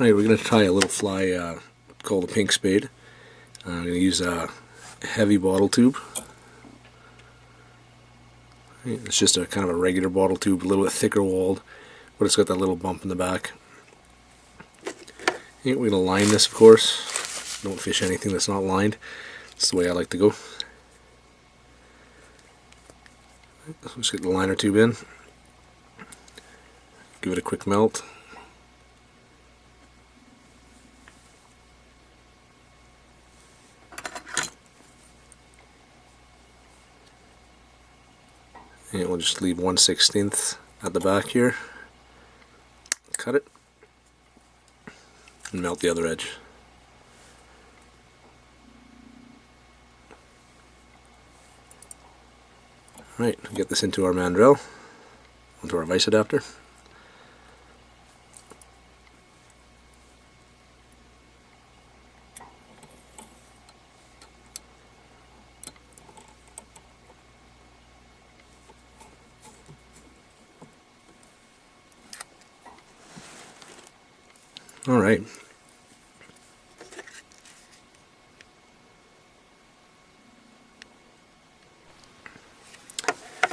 Alright, we're going to try a little fly called the pink spade. I'm going to use a heavy bottle tube. It's just a kind of a regular bottle tube, a little bit thicker walled, but it's got that little bump in the back. We're going to line this, of course. Don't fish anything that's not lined. That's the way I like to go. Just get the liner tube in. Give it a quick melt. And we'll just leave 1/16 at the back here. Cut it and melt the other edge. Alright, get this into our mandrel, onto our vise adapter. Alright.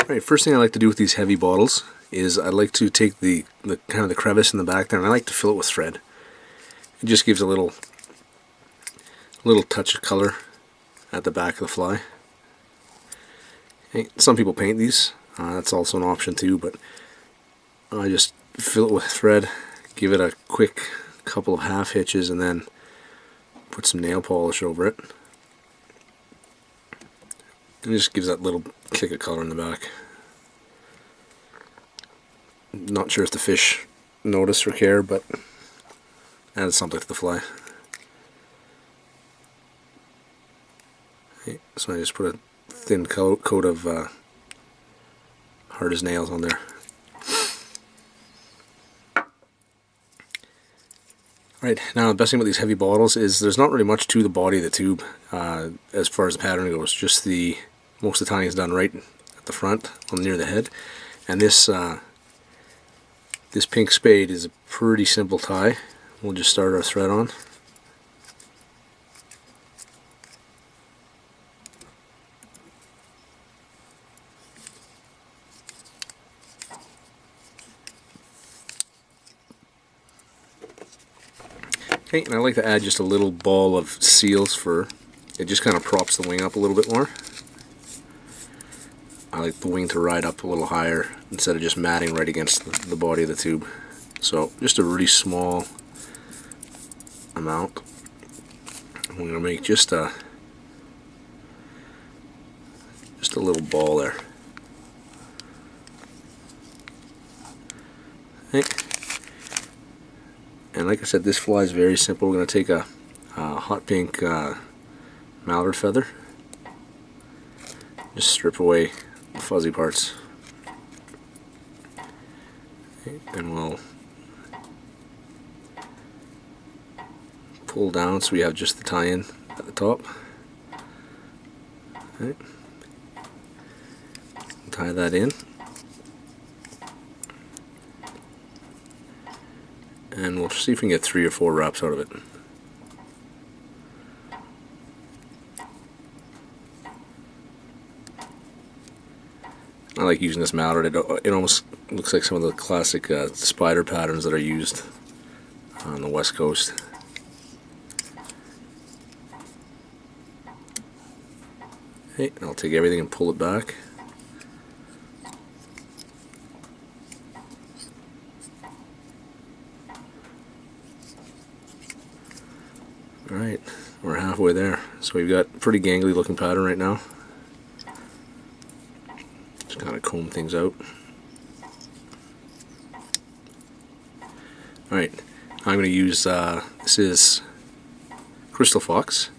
Alright, first thing I like to do with these heavy bottles is I like to take the kind of the crevice in the back there, and I like to fill it with thread. It just gives a little touch of color at the back of the fly. Okay, some people paint these, that's also an option too, but I just fill it with thread, give it a quick couple of half hitches, and then put some nail polish over it. And it just gives that little kick of color in the back. Not sure if the fish notice or care, but adds something to the fly. Okay, so I just put a thin coat of hard as nails on there. Right, now the best thing about these heavy bottles is there's not really much to the body of the tube as far as the pattern goes. Just most of the tying is done right at the front, near the head. And this pink spade is a pretty simple tie. We'll just start our thread on. Okay, and I like to add just a little ball of seal's fur. It just kind of props the wing up a little bit more. I like the wing to ride up a little higher instead of just matting right against the body of the tube. So just a really small amount. I'm going to make just a little ball there. Okay. And like I said, this fly is very simple. We're going to take a hot pink mallard feather, just strip away the fuzzy parts, okay, and we'll pull down so we have just the tie-in at the top. Okay. Tie that in. And we'll see if we can get 3 or 4 wraps out of it. I like using this mallard. It almost looks like some of the classic spider patterns that are used on the West Coast. Okay, I'll take everything and pull it back. Alright, we're halfway there. So we've got a pretty gangly looking pattern right now. Just kind of comb things out. Alright, I'm going to use, this is Crystal Fox.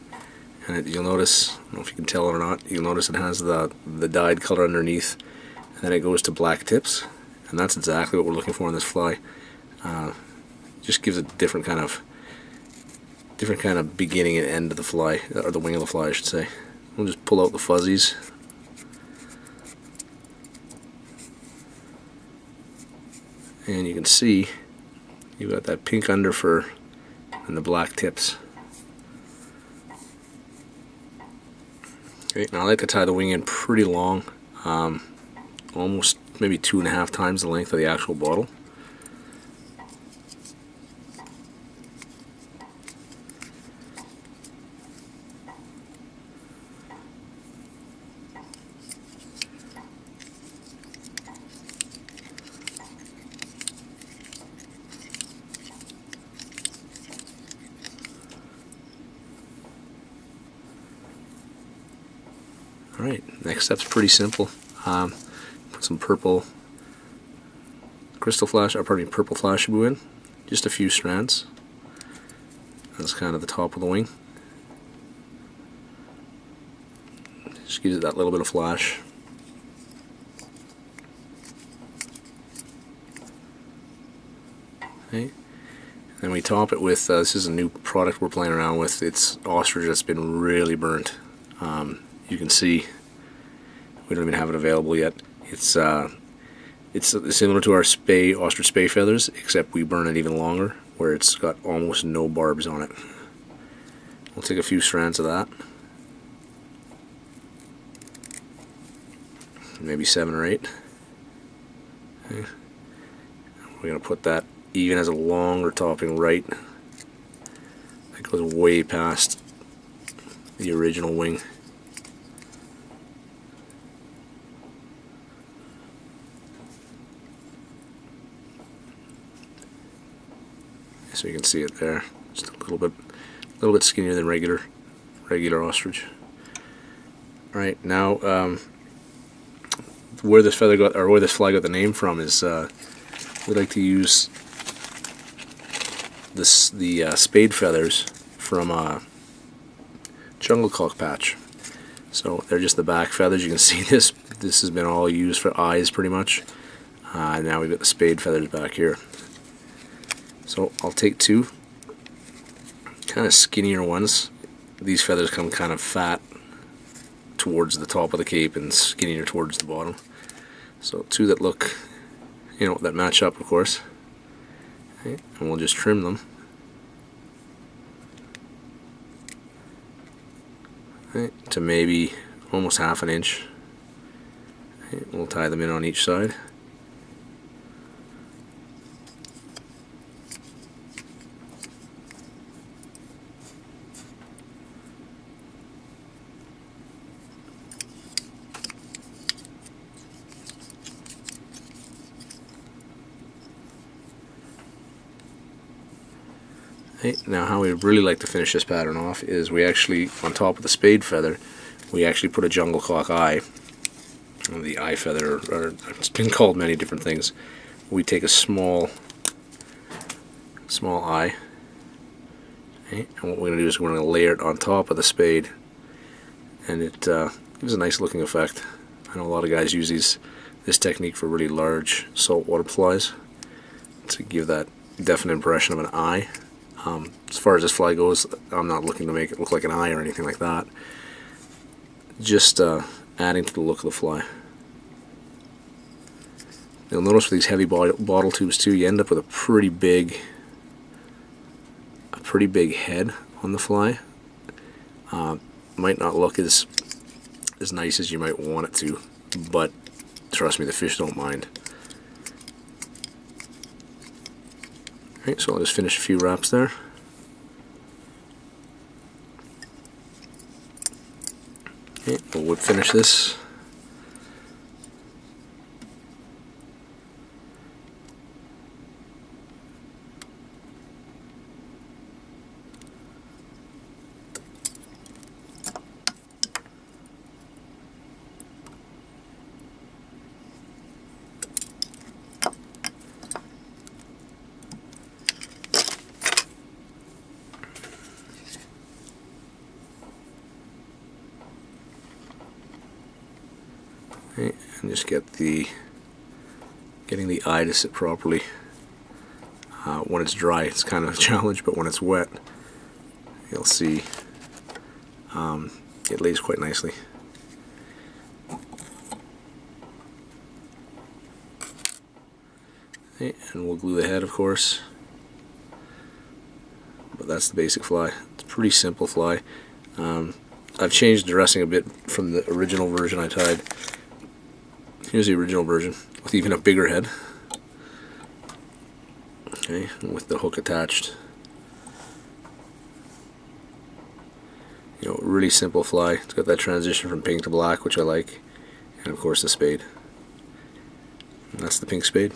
And you'll notice, I don't know if you can tell it or not, you'll notice it has the dyed color underneath. And then it goes to black tips. And that's exactly what we're looking for in this fly. Just gives a different kind of beginning and end of the fly, or the wing of the fly I should say. We'll just pull out the fuzzies. And you can see you've got that pink underfur and the black tips. Okay, now I like to tie the wing in pretty long, almost maybe 2.5 times the length of the actual bottle. Alright, next step's pretty simple. Put some purple purple Flashabou in, just a few strands. That's kind of the top of the wing. Just gives it that little bit of flash. Okay. And we top it with, this is a new product we're playing around with. It's ostrich that's been really burnt. You can see we don't even have it available yet. It's similar to our ostrich spay feathers, except we burn it even longer, where it's got almost no barbs on it. We'll take a few strands of that, maybe 7 or 8. Okay. We're going to put that even as a longer topping right. That goes way past the original wing. So you can see it there, just a little bit skinnier than regular ostrich. All right, now where this fly got the name from is we like to use the spade feathers from jungle cock patch. So they're just the back feathers. You can see this has been all used for eyes pretty much. Now we've got the spade feathers back here. So I'll take 2 kind of skinnier ones. These feathers come kind of fat towards the top of the cape and skinnier towards the bottom. So 2 that look, that match up, of course. Okay, and we'll just trim them. Okay, to maybe almost 1/2 inch. Okay, we'll tie them in on each side. Okay, now how we really like to finish this pattern off is we actually, on top of the spade feather, we actually put a jungle cock eye. The eye feather, or it's been called many different things. We take a small eye, okay, and what we're going to do is we're going to layer it on top of the spade, and it gives a nice looking effect. I know a lot of guys use this technique for really large saltwater flies to give that definite impression of an eye. As far as this fly goes, I'm not looking to make it look like an eye or anything like that. Just adding to the look of the fly. You'll notice with these heavy bottle tubes too, you end up with a pretty big head on the fly. Might not look as nice as you might want it to, but trust me, the fish don't mind. Okay, so I'll just finish a few wraps there. Okay, we'll whip finish this. Okay, and just getting the eye to sit properly. When it's dry, it's kind of a challenge, but when it's wet, you'll see it lays quite nicely. Okay, and we'll glue the head, of course. but that's the basic fly. It's a pretty simple fly. I've changed the dressing a bit from the original version I tied. Here's the original version with even a bigger head. Okay, with the hook attached. You know, really simple fly. It's got that transition from pink to black, which I like, and of course the spade. And that's the pink spade.